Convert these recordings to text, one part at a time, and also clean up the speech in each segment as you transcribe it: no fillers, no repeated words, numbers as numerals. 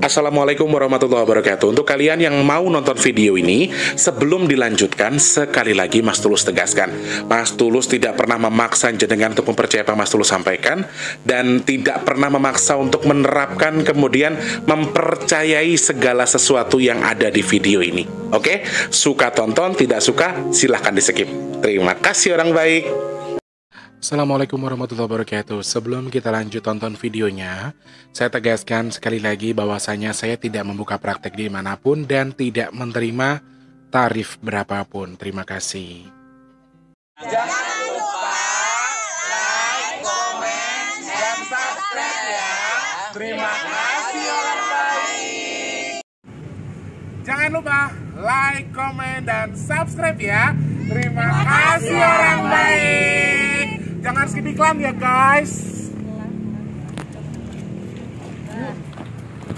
Assalamualaikum warahmatullahi wabarakatuh. Untuk kalian yang mau nonton video ini, sebelum dilanjutkan, sekali lagi Mas Tulus tegaskan, Mas Tulus tidak pernah memaksa jenengan untuk mempercayai apa Mas Tulus sampaikan, dan tidak pernah memaksa untuk menerapkan kemudian mempercayai segala sesuatu yang ada di video ini. Oke? Suka tonton, tidak suka silahkan di skip. Terima kasih orang baik. Assalamualaikum warahmatullahi wabarakatuh. Sebelum kita lanjut tonton videonya, saya tegaskan sekali lagi bahwasanya saya tidak membuka praktek dimanapun dan tidak menerima tarif berapapun. Terima kasih. Jangan lupa like, komen, dan subscribe ya. Terima kasih orang baik. Jangan lupa like, komen, dan subscribe ya. Terima kasih orang baik. Jangan skip iklan ya guys.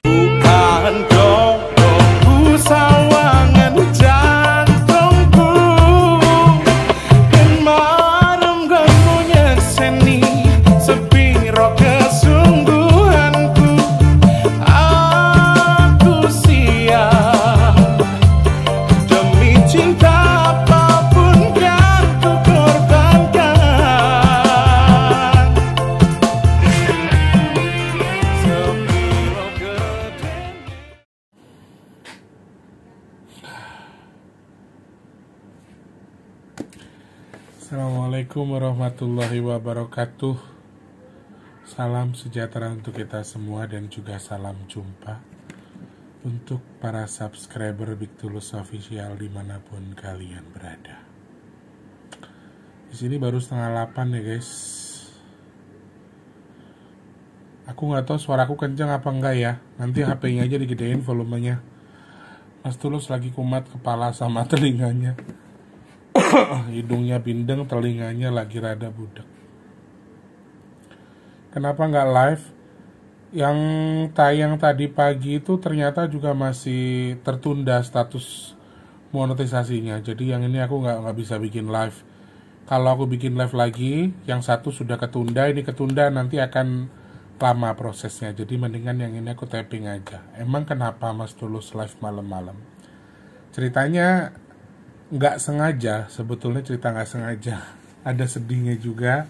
Bukan dongku sawangan jantungku, kemarem kamunya seni sepiro kesungguhanku. Aku siap demi cinta. Assalamualaikum warahmatullahi wabarakatuh. Salam sejahtera untuk kita semua dan juga salam jumpa untuk para subscriber Big Tulus Official dimanapun kalian berada. Di sini baru 7:30 ya guys. Aku nggak tahu suaraku kenceng apa enggak ya. Nanti HP-nya aja digedein volumenya. Mas Tulus lagi kumat kepala sama telinganya. Hidungnya bindeng, telinganya lagi rada budek. Kenapa nggak live? Yang tayang tadi pagi itu ternyata juga masih tertunda status monetisasinya. Jadi yang ini aku nggak bisa bikin live. Kalau aku bikin live lagi, yang satu sudah ketunda, ini ketunda, nanti akan lama prosesnya. Jadi mendingan yang ini aku tapping aja. Emang kenapa Mas Tulus live malam-malam? Ceritanya nggak sengaja, sebetulnya cerita nggak sengaja, ada sedihnya juga.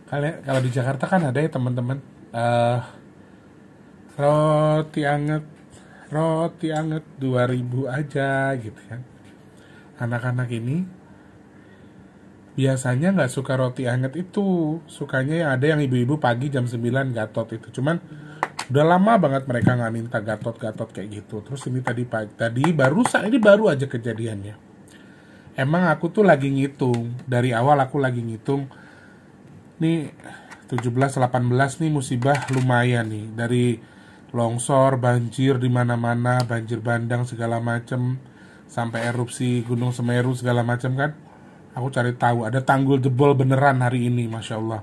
Kalau di Jakarta kan ada ya teman-teman, roti anget 2.000 aja gitu kan. Anak-anak ini biasanya nggak suka roti anget itu, sukanya yang ada yang ibu-ibu pagi jam 9 Gatot itu. Cuman udah lama banget mereka nggak minta Gatot kayak gitu. Terus ini tadi baru aja kejadiannya. Emang aku tuh lagi ngitung, dari awal aku lagi ngitung nih 17-18 nih musibah lumayan nih, dari longsor, banjir di mana-mana, banjir bandang segala macem, sampai erupsi Gunung Semeru segala macem kan. Aku cari tahu ada tanggul jebol beneran hari ini, Masya Allah.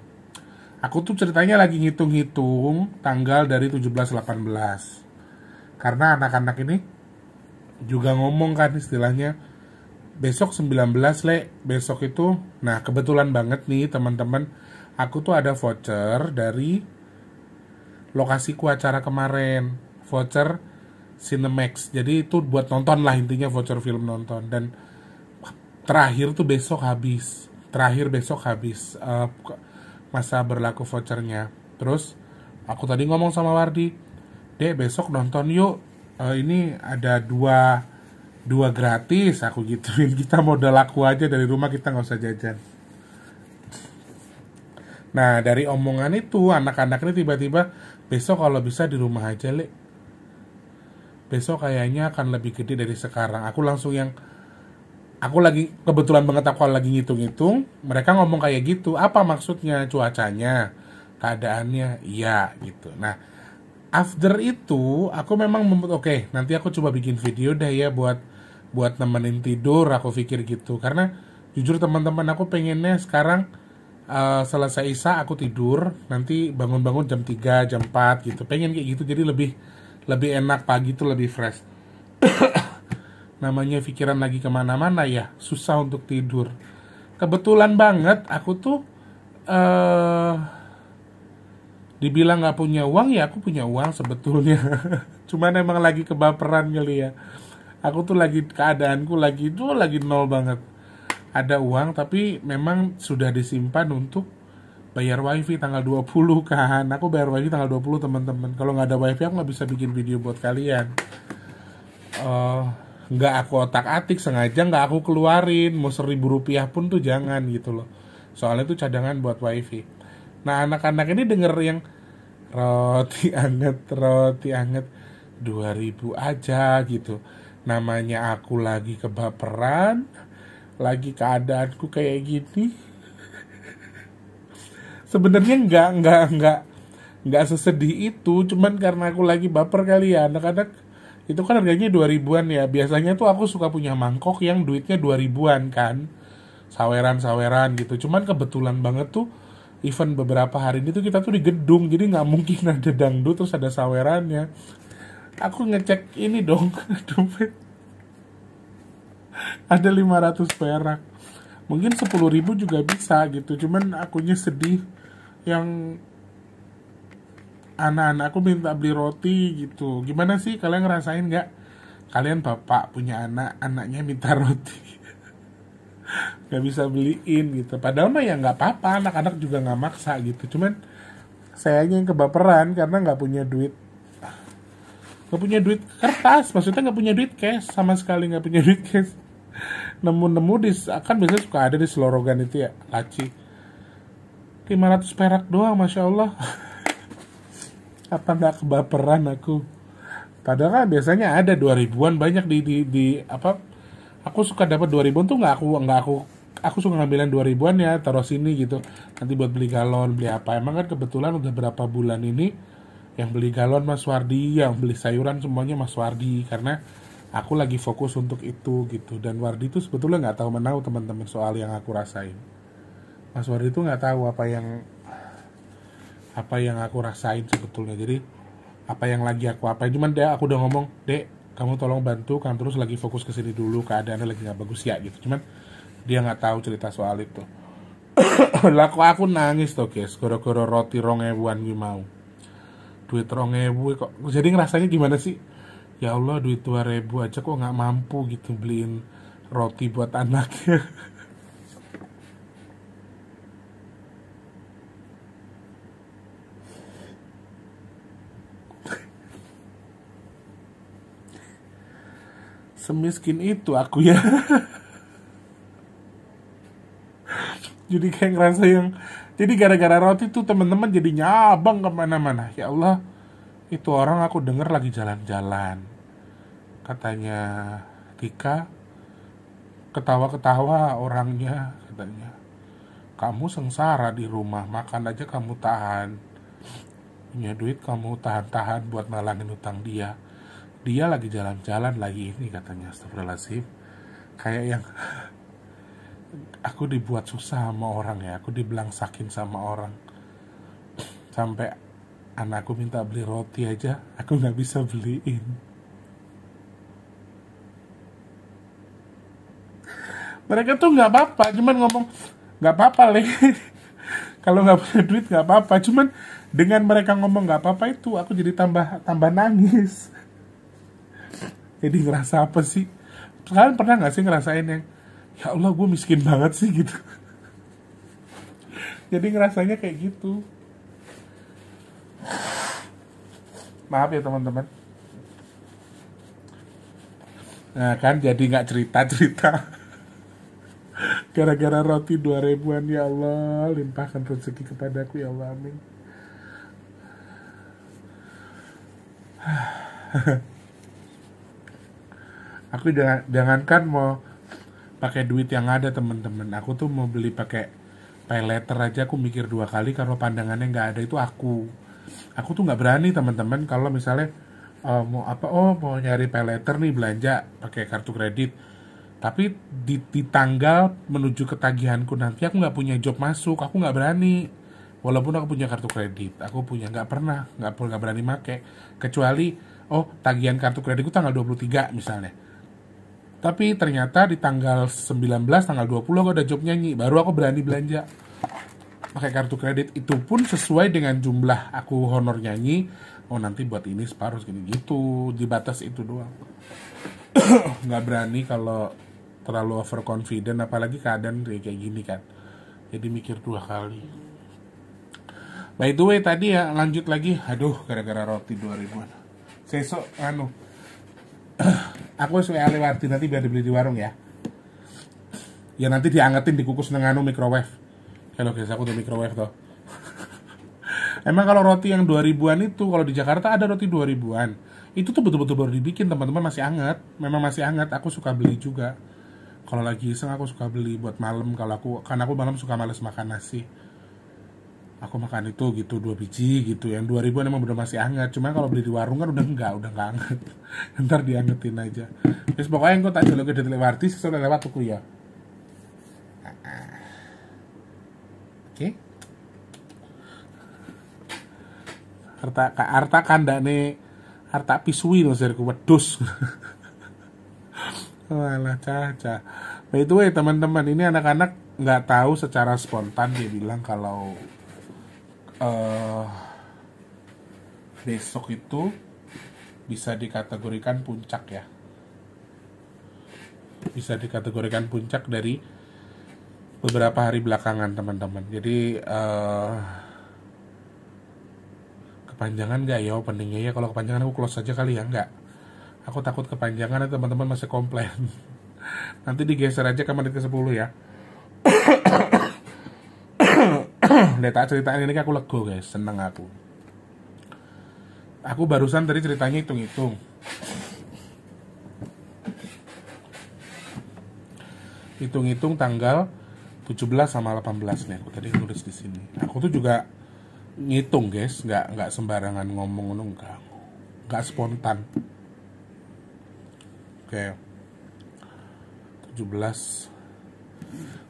Aku tuh ceritanya lagi ngitung-ngitung tanggal dari 17-18. Karena anak-anak ini juga ngomong kan istilahnya, besok 19 besok itu. Nah kebetulan banget nih teman-teman, aku tuh ada voucher dari lokasiku acara kemarin. Voucher Cinemax. Jadi itu buat nonton lah intinya, voucher film nonton. Dan terakhir besok habis masa berlaku vouchernya. Terus aku tadi ngomong sama Wardi, Dek besok nonton yuk, ini ada dua gratis, aku gituin. Kita modal laku aja dari rumah, kita nggak usah jajan. Nah dari omongan itu anak-anak ini tiba-tiba besok kalau bisa di rumah aja besok kayaknya akan lebih gede dari sekarang. Aku lagi kebetulan banget aku lagi ngitung-ngitung, mereka ngomong kayak gitu. Apa maksudnya? Cuacanya, keadaannya, iya gitu. Nah, after itu aku memang oke, nanti aku coba bikin video deh ya buat nemenin tidur, aku pikir gitu. Karena jujur teman-teman, aku pengennya sekarang selesai Isya aku tidur, nanti bangun-bangun jam 3, jam 4 gitu. Pengen kayak gitu, jadi lebih enak, pagi tuh lebih fresh. Namanya pikiran lagi kemana-mana ya, susah untuk tidur. kebetulan banget aku tuh eh dibilang nggak punya uang, ya aku punya uang sebetulnya. Cuman emang lagi kebaperan kali ya. Aku tuh lagi, keadaanku lagi nol banget. Ada uang tapi memang sudah disimpan untuk bayar wifi tanggal 20 kan. Aku bayar wifi tanggal 20 teman-teman. Kalau nggak ada wifi aku nggak bisa bikin video buat kalian. eh nggak aku otak-atik, sengaja nggak aku keluarin, mau 1.000 rupiah pun tuh jangan gitu loh, soalnya itu cadangan buat wifi. Nah anak-anak ini denger yang roti anget 2.000 aja gitu, namanya aku lagi kebaperan, lagi keadaanku kayak gini. Sebenarnya nggak sesedih itu, cuman karena aku lagi baper kali ya. Anak-anak itu kan harganya 2.000-an ya. Biasanya tuh aku suka punya mangkok yang duitnya 2.000-an kan. Saweran-saweran gitu. Cuman kebetulan banget tuh event beberapa hari ini tuh kita tuh di gedung. Jadi nggak mungkin ada dangdut terus ada sawerannya. Aku ngecek ini dong. Dompet. Ada 500 perak. Mungkin 10.000 juga bisa gitu. Cuman akunya sedih. Yang anak-anakku minta beli roti gitu. Gimana sih kalian ngerasain nggak? Kalian bapak punya anak, anaknya minta roti, nggak bisa beliin gitu. Padahal mah ya nggak apa-apa, anak-anak juga nggak maksa gitu. Cuman sayangnya yang kebaperan karena nggak punya duit, kertas. Maksudnya nggak punya duit cash sama sekali, nggak punya duit cash. Nemu-nemu kan biasanya suka ada di selorogan itu ya, laci. 500 perak doang, Masya Allah. Apa nggak kebaperan aku? Padahal kan biasanya ada 2.000-an banyak di apa? Aku suka dapat 2.000-an tuh nggak aku suka ngambilin 2.000-an ya, taruh sini gitu. Nanti buat beli galon, beli apa? Emang kan kebetulan udah berapa bulan ini yang beli galon Mas Wardi, yang beli sayuran semuanya Mas Wardi, karena aku lagi fokus untuk itu gitu. Dan Wardi itu sebetulnya nggak tahu menau teman-teman soal yang aku rasain. Mas Wardi itu nggak tahu apa yang aku rasain sebetulnya. Jadi apa yang lagi aku apain, cuman aku udah ngomong, Dek, kamu tolong bantu kan, terus lagi fokus ke sini dulu, keadaannya lagi nggak bagus ya gitu. Cuman dia nggak tahu cerita soal itu. Laku aku nangis tuh guys, gara-gara roti 2.000-an gue mau. Duit 2.000 kok. Jadi ngerasanya gimana sih? Ya Allah, duit 2.000 aja kok nggak mampu gitu beliin roti buat anaknya. Semiskin itu aku ya. Jadi kayak ngerasa yang, jadi gara-gara roti tuh teman-teman jadi nyabang kemana-mana. Ya Allah, itu orang aku denger lagi jalan-jalan, katanya Tika, ketawa-ketawa orangnya, katanya kamu sengsara di rumah, makan aja kamu tahan, punya duit kamu tahan-tahan buat nalangin utang dia lagi jalan-jalan lagi ini, katanya. Astagfirullahaladzim. Kayak yang aku dibuat susah sama orang ya, aku dibelangsakin sama orang. Sampai anakku minta beli roti aja, aku nggak bisa beliin. Mereka tuh nggak apa-apa, cuman ngomong nggak apa-apa leh. Kalau nggak punya duit nggak apa-apa, cuman dengan mereka ngomong nggak apa-apa itu, aku jadi tambah nangis. Jadi ngerasa apa sih? Kalian pernah nggak sih ngerasain yang, ya Allah gue miskin banget sih gitu. Jadi ngerasanya kayak gitu. Maaf ya teman-teman. Nah kan jadi nggak cerita-cerita. Gara-gara roti 2.000-an, ya Allah, limpahkan rezeki kepadaku ya Allah, amin. Aku jangankan mau pakai duit yang ada teman-teman, aku tuh mau beli pakai pay letter aja aku mikir 2 kali karena pandangannya nggak ada. Itu aku tuh nggak berani teman-teman kalau misalnya mau nyari pay letter nih, belanja pakai kartu kredit, tapi di tanggal menuju ketagihanku nanti aku nggak punya job masuk, aku nggak berani. Walaupun aku punya kartu kredit, aku punya, nggak berani make, kecuali tagihan kartu kreditku tanggal 23 misalnya. Tapi ternyata di tanggal 19, tanggal 20 aku ada job nyanyi. Baru aku berani belanja pakai kartu kredit. Itu pun sesuai dengan jumlah aku honor nyanyi. Oh nanti buat ini separuh segini gitu. Di batas itu doang. Nggak berani kalau terlalu overconfident. Apalagi keadaan kayak gini kan. Jadi mikir 2 kali. By the way tadi ya lanjut lagi. Aduh gara-gara roti 2000-an. Sesok aku suka lewati nanti biar dibeli di warung ya. Ya nanti diangetin dikukus dengan microwave. Kalau guys aku udah microwave tuh. Emang kalau roti yang 2000-an itu kalau di Jakarta ada roti 2000-an. Itu tuh betul-betul baru dibikin teman-teman, masih hangat. Memang masih hangat. Aku suka beli juga. Kalau lagi iseng aku suka beli buat malam karena aku malam suka males makan nasi. Aku makan itu gitu 2 biji gitu. Yang 2000-an emang udah masih hangat. Cuma kalau beli di warung kan udah enggak hangat. Ntar diangetin aja. Terus pokoknya aku tak jalur ke Detelewati sesuai lewat tuku ya. Oke. Harta kandane harta pisui loh seriku wedus. Walah caca. By the way teman-teman, ini anak-anak nggak tahu secara spontan dia bilang kalau besok itu bisa dikategorikan puncak ya. Bisa dikategorikan puncak dari beberapa hari belakangan teman-teman. Jadi kepanjangan nggak ya openingnya ya? Kalau kepanjangan aku close aja kali ya, nggak. Aku takut kepanjangan teman-teman masih komplain. Nanti digeser aja ke menit ke 10 ya. Lihat ceritaan ini aku lego guys, seneng aku. Aku barusan tadi ceritanya hitung-hitung. Hitung-hitung tanggal 17 sama 18 nih aku tadi nulis di sini. Aku tuh juga ngitung guys, nggak sembarangan ngomong, nggak spontan. Oke. 17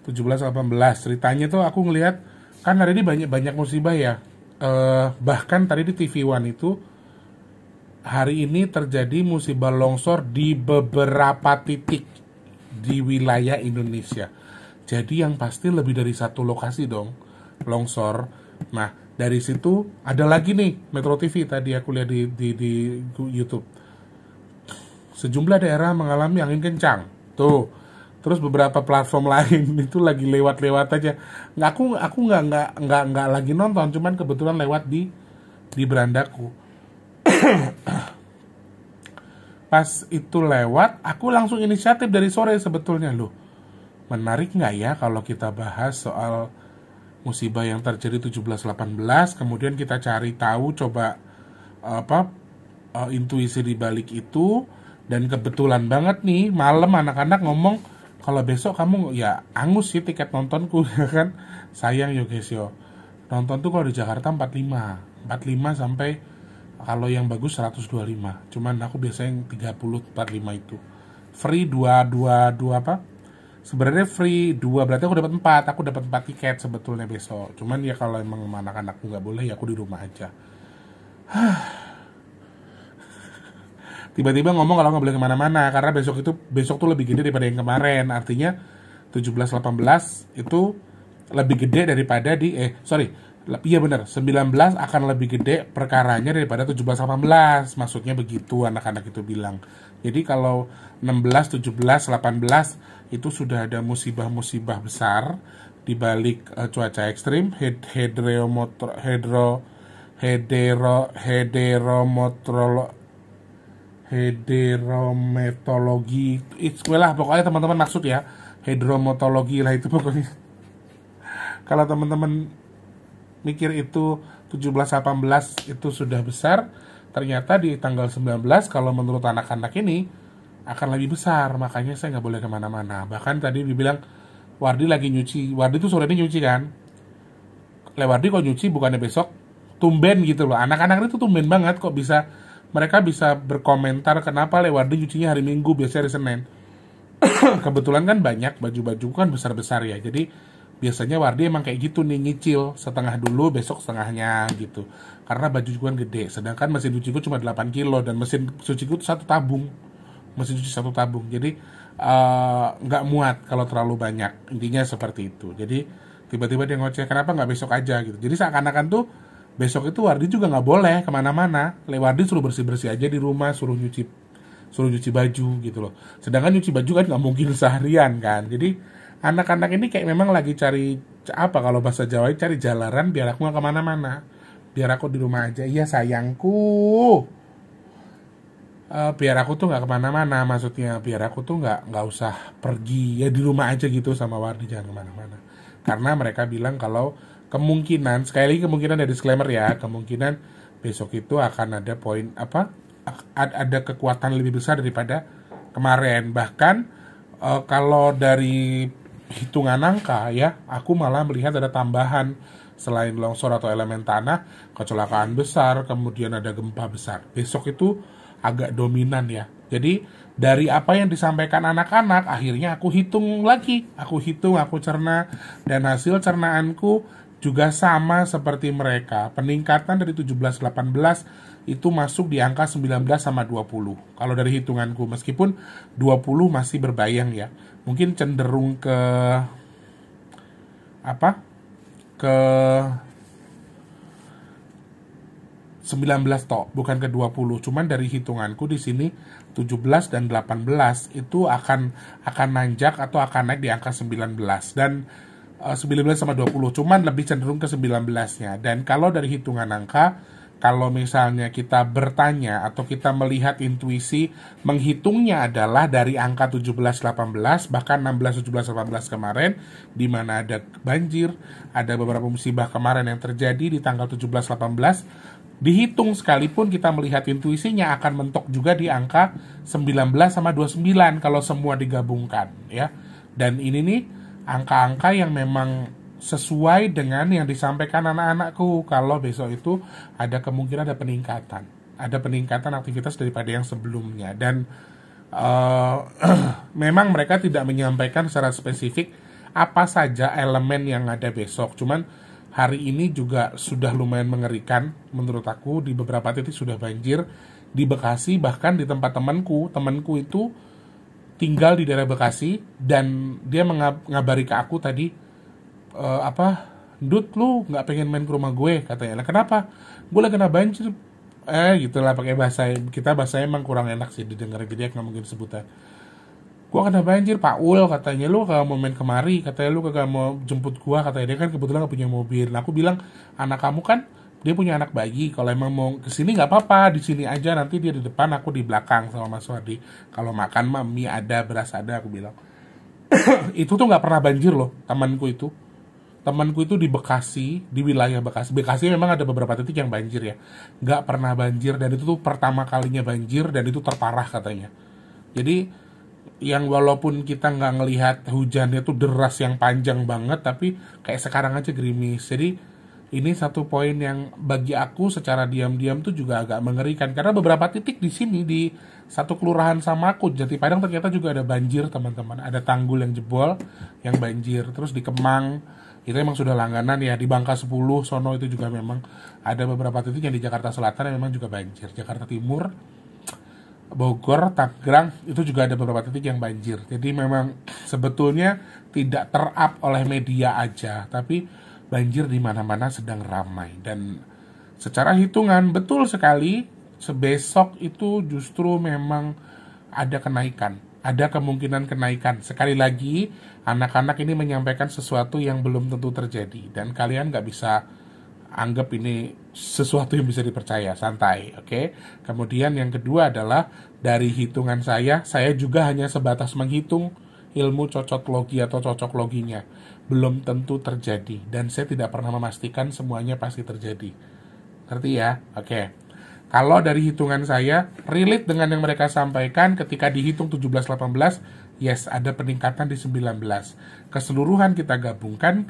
18 ceritanya tuh aku ngelihat kan hari ini banyak musibah ya. Bahkan tadi di TV One itu hari ini terjadi musibah longsor di beberapa titik di wilayah Indonesia. Jadi yang pasti lebih dari satu lokasi dong longsor. Nah dari situ ada lagi nih Metro TV tadi aku lihat di YouTube. Sejumlah daerah mengalami angin kencang. Tuh. Terus beberapa platform lain itu lagi lewat aja. Aku nggak lagi nonton, cuman kebetulan lewat di berandaku. Pas itu lewat, aku langsung inisiatif dari sore sebetulnya loh. Menarik nggak ya kalau kita bahas soal musibah yang terjadi 17-18, kemudian kita cari tahu, coba intuisi di balik itu, dan kebetulan banget nih malam anak-anak ngomong kalau besok kamu ya angus sih tiket nontonku ya kan. Sayang yo guys yo. Nonton tuh kalau di Jakarta 45 sampai kalau yang bagus 125. Cuman aku biasanya yang 30 45 itu. Free 2 apa? Sebenarnya free 2 berarti aku dapat 4. Aku dapat 4 tiket sebetulnya besok. Cuman ya kalau emang anak-anakku nggak boleh ya aku di rumah aja. Tiba-tiba ngomong kalau nggak boleh kemana-mana karena besok tuh lebih gede daripada yang kemarin. Artinya 17-18 itu lebih gede daripada iya benar, 19 akan lebih gede perkaranya daripada 17-18. Maksudnya begitu anak-anak itu bilang. Jadi kalau 16, 17, 18 itu sudah ada musibah-musibah besar di balik cuaca ekstrim, hidrometeorologi, lah pokoknya teman-teman maksud ya, hidrometeorologi lah itu pokoknya. Kalau teman-teman mikir itu 17-18 itu sudah besar, ternyata di tanggal 19 kalau menurut anak-anak ini akan lebih besar, makanya saya nggak boleh kemana-mana. Bahkan tadi dibilang Wardi lagi nyuci, Wardi tuh sore ini nyuci kan, Wardi kok nyuci bukannya besok, tumben gitu loh. Anak-anak itu tumben banget kok mereka bisa berkomentar kenapa Wardi nyucinya hari Minggu, biasanya hari Senin. Kebetulan kan banyak baju-baju kan besar-besar ya. Jadi biasanya Wardi emang kayak gitu nih, nyicil setengah dulu, besok setengahnya gitu. Karena baju juga kan gede. Sedangkan mesin cuciku cuma 8 kilo dan mesin cuciku satu tabung. mesti cuci satu tabung. Jadi nggak muat kalau terlalu banyak, intinya seperti itu. Jadi tiba-tiba dia ngoceh, kenapa nggak besok aja gitu. Jadi seakan-akan tuh besok itu Wardi juga nggak boleh kemana-mana. Wardi suruh bersih-bersih aja di rumah, suruh nyuci baju gitu loh. Sedangkan nyuci baju kan nggak mungkin seharian kan. Jadi anak-anak ini kayak memang lagi cari apa, kalau bahasa Jawa cari jalaran biar aku nggak kemana-mana, biar aku di rumah aja. Iya sayangku, biar aku tuh nggak kemana-mana, maksudnya biar aku tuh nggak usah pergi, ya di rumah aja gitu sama Wardi, jangan kemana-mana. Karena mereka bilang kalau kemungkinan, sekali lagi kemungkinan, ada disclaimer ya, kemungkinan besok itu akan ada poin apa, ada kekuatan lebih besar daripada kemarin. Bahkan kalau dari hitungan angka ya, aku malah melihat ada tambahan selain longsor atau elemen tanah, kecelakaan besar, kemudian ada gempa besar. Besok itu agak dominan ya. Jadi dari apa yang disampaikan anak-anak, akhirnya aku hitung lagi, aku cerna, dan hasil cernaanku juga sama seperti mereka. Peningkatan dari 17-18 itu masuk di angka 19 sama 20. Kalau dari hitunganku, meskipun 20 masih berbayang ya. Mungkin cenderung ke apa? Ke 19 toh, bukan ke 20. Cuman dari hitunganku di sini 17 dan 18 itu akan nanjak atau akan naik di angka 19, dan 19 sama 20, cuman lebih cenderung ke 19-nya. Dan kalau dari hitungan angka, kalau misalnya kita bertanya atau kita melihat intuisi, menghitungnya adalah dari angka 17-18, bahkan 16-17-18 kemarin, di mana ada banjir, ada beberapa musibah kemarin yang terjadi di tanggal 17-18, dihitung sekalipun kita melihat intuisinya akan mentok juga di angka 19 sama 29 kalau semua digabungkan ya. Dan ini nih angka-angka yang memang sesuai dengan yang disampaikan anak-anakku, kalau besok itu ada kemungkinan ada peningkatan aktivitas daripada yang sebelumnya. Dan memang mereka tidak menyampaikan secara spesifik apa saja elemen yang ada besok, cuman hari ini juga sudah lumayan mengerikan menurut aku. Di beberapa titik sudah banjir di Bekasi, bahkan di tempat temanku itu tinggal di daerah Bekasi, dan dia mengabari ke aku tadi, Dut, lu nggak pengen main ke rumah gue, katanya. Lah kenapa? Gue lagi kena banjir. Gitulah, pakai bahasa kita, bahasanya emang kurang enak sih didengar, jadi nggak mungkin sebutan. Gue kena banjir, Pak Ul, katanya. Lu kagak mau main kemari, katanya. Lu kagak mau jemput gue, katanya. Dia kan kebetulan gak punya mobil. Nah, aku bilang, anak kamu kan dia punya anak bayi, kalau emang mau kesini nggak apa-apa, di sini aja, nanti dia di depan, aku di belakang sama Mas Wardi. Kalau makan mah mie ada, beras ada, aku bilang. Itu tuh nggak pernah banjir loh, temanku itu di Bekasi, di wilayah Bekasi memang ada beberapa titik yang banjir ya, nggak pernah banjir, dan itu tuh pertama kalinya banjir, dan itu terparah katanya. Jadi yang walaupun kita nggak ngelihat hujannya tuh deras yang panjang banget, tapi kayak sekarang aja gerimis. Jadi ini satu poin yang bagi aku secara diam-diam tuh juga agak mengerikan, karena beberapa titik di sini di satu kelurahan sama aku, Jatipadang, ternyata juga ada banjir, teman-teman. Ada tanggul yang jebol, yang banjir. Terus di Kemang itu emang sudah langganan ya, di Bangka 10 sono itu juga memang ada beberapa titik yang di Jakarta Selatan yang memang juga banjir. Jakarta Timur, Bogor, Tangerang itu juga ada beberapa titik yang banjir. Jadi memang sebetulnya tidak terap oleh media aja, tapi banjir di mana-mana sedang ramai. Dan secara hitungan betul sekali, sebesok itu justru memang ada kenaikan, ada kemungkinan kenaikan. Sekali lagi, anak-anak ini menyampaikan sesuatu yang belum tentu terjadi, dan kalian nggak bisa anggap ini sesuatu yang bisa dipercaya, santai, oke? Kemudian yang kedua adalah dari hitungan saya juga hanya sebatas menghitung ilmu cocoklogi atau cocokloginya. Belum tentu terjadi, dan saya tidak pernah memastikan semuanya pasti terjadi. Ngerti ya? Oke. Kalau dari hitungan saya, relate dengan yang mereka sampaikan ketika dihitung 17-18, yes, ada peningkatan di 19. Keseluruhan kita gabungkan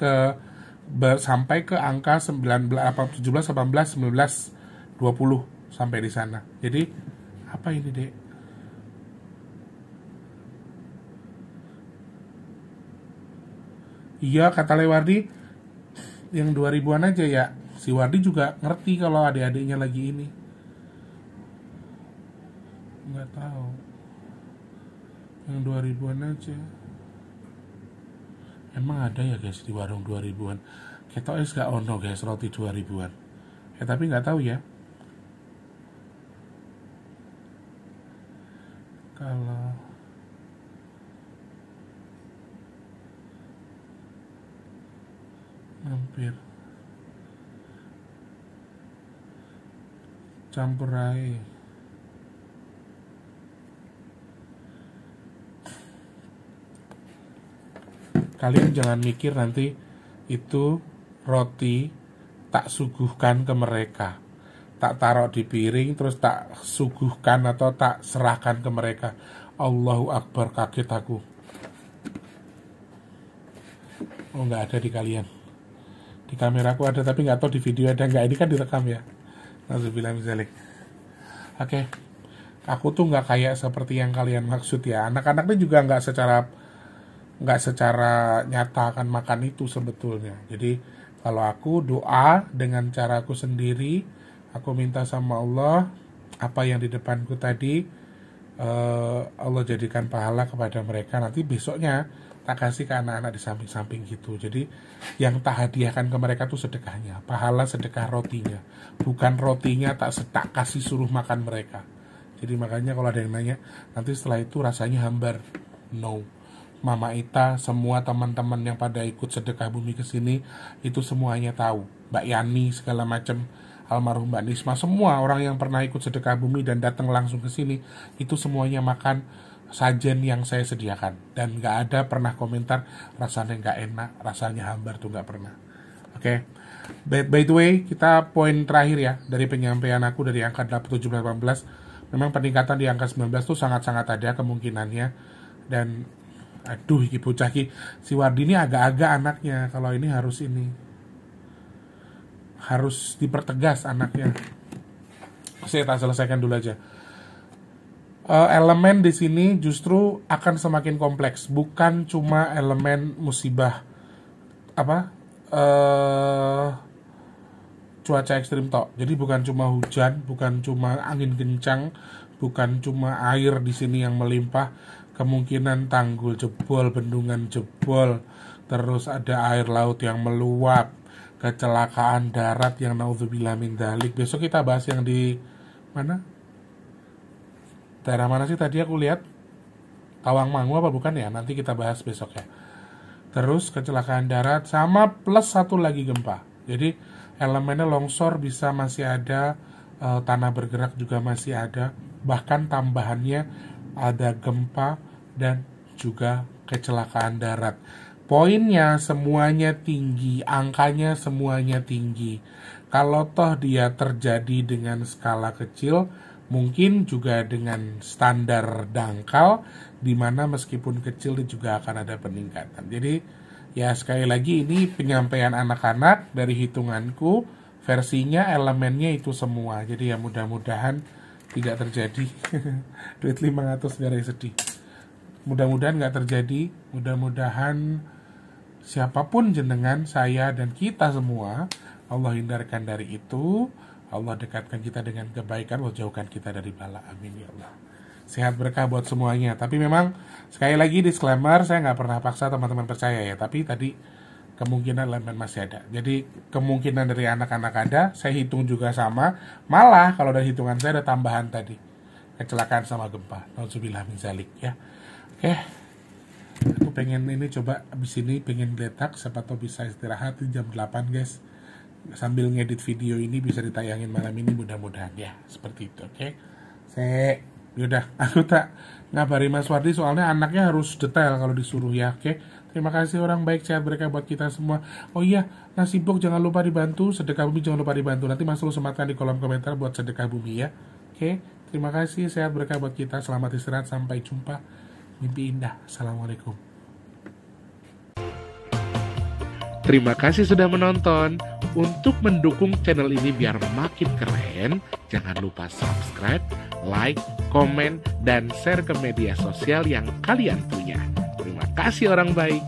sampai ke angka 17, 18, 19, 20 sampai di sana. Jadi apa ini, Dek? Iya, kata Lewardi yang 2000-an aja ya. Si Wardi juga ngerti kalau adik-adiknya lagi ini. Nggak tahu. Yang 2000-an aja. Emang ada ya guys di warung 2000-an? Ketok es gak ono guys roti 2000-an. Tapi nggak tahu ya. Kalau hampir campur air. Kalian jangan mikir nanti itu roti tak suguhkan ke mereka, tak taruh di piring terus tak suguhkan atau tak serahkan ke mereka. Allahu Akbar, kaget aku. Oh, nggak ada di kalian. Di kameraku ada tapi nggak tahu di video ada nggak. Ini kan direkam ya. Nauzubillah min dzalik. Oke. Aku tuh nggak kayak seperti yang kalian maksud ya. Anak-anaknya juga nggak secara nyata akan makan itu sebetulnya. Jadi kalau aku doa dengan caraku sendiri, aku minta sama Allah apa yang di depanku tadi, Allah jadikan pahala kepada mereka. Nanti besoknya tak kasih ke anak-anak di samping-samping gitu. Jadi yang tak hadiahkan ke mereka tuh sedekahnya, pahala sedekah rotinya, bukan rotinya tak kasih suruh makan mereka. Jadi makanya kalau ada yang nanya nanti setelah itu rasanya hambar, no. Mama Ita, semua teman-teman yang pada ikut sedekah bumi ke sini itu semuanya tahu. Mbak Yani segala macam, almarhum Mbak Nisma, semua orang yang pernah ikut sedekah bumi dan datang langsung ke sini itu semuanya makan sajen yang saya sediakan dan nggak ada pernah komentar rasanya nggak enak, rasanya hambar, tuh nggak pernah. Oke. By the way, kita poin terakhir ya dari penyampaian aku dari angka 17-18. Memang peningkatan di angka 19 tuh sangat-sangat ada kemungkinannya. Dan aduh, iki bocah ki si Wardi ini agak-agak anaknya. Kalau ini harus dipertegas anaknya. Saya tak selesaikan dulu aja. Elemen di sini justru akan semakin kompleks, bukan cuma elemen musibah cuaca ekstrim tok. Jadi bukan cuma hujan, bukan cuma angin kencang, bukan cuma air di sini yang melimpah. Kemungkinan tanggul jebol, bendungan jebol, terus ada air laut yang meluap, kecelakaan darat yang naudzubillah min dzalik. Besok kita bahas yang di mana? Daerah mana sih tadi aku lihat? Tawangmangu apa bukan ya? Nanti kita bahas besok ya. Terus kecelakaan darat sama plus satu lagi gempa. Jadi elemennya longsor bisa masih ada, tanah bergerak juga masih ada, bahkan tambahannya ada gempa dan juga kecelakaan darat. Poinnya semuanya tinggi, angkanya semuanya tinggi. Kalau toh dia terjadi dengan skala kecil, mungkin juga dengan standar dangkal, di mana meskipun kecil juga akan ada peningkatan. Jadi ya sekali lagi ini penyampaian anak-anak dari hitunganku, versinya elemennya itu semua. Jadi ya mudah-mudahan tidak terjadi. Duit 500 gara sedih. Mudah-mudahan nggak terjadi. Mudah-mudahan siapapun jenengan, saya dan kita semua, Allah hindarkan dari itu. Allah dekatkan kita dengan kebaikan, Allah jauhkan kita dari bala. Amin ya Allah. Sehat berkah buat semuanya. Tapi memang sekali lagi disclaimer, saya nggak pernah paksa teman-teman percaya ya. Tapi tadi kemungkinan elemen masih ada. Jadi kemungkinan dari anak-anak ada, saya hitung juga sama. Malah kalau dari hitungan saya ada tambahan tadi, kecelakaan sama gempa. Nauzubillah min dzalik ya. Oke. Aku pengen ini coba abis ini pengen letak, siapa tahu bisa istirahat di jam 8 guys. Sambil ngedit video ini bisa ditayangin malam ini mudah-mudahan ya. Seperti itu, oke. Yaudah, aku tak ngabari Mas Wardi soalnya anaknya harus detail kalau disuruh ya, oke. Terima kasih orang baik, sehat berkah buat kita semua. Oh iya, nasi box jangan lupa dibantu, sedekah bumi jangan lupa dibantu. Nanti Mas Lu sematkan di kolom komentar buat sedekah bumi ya. Oke, terima kasih, sehat berkah buat kita. Selamat istirahat, sampai jumpa. Mimpi indah. Assalamualaikum. Terima kasih sudah menonton. Untuk mendukung channel ini biar makin keren, jangan lupa subscribe, like, komen, dan share ke media sosial yang kalian punya. Terima kasih orang baik.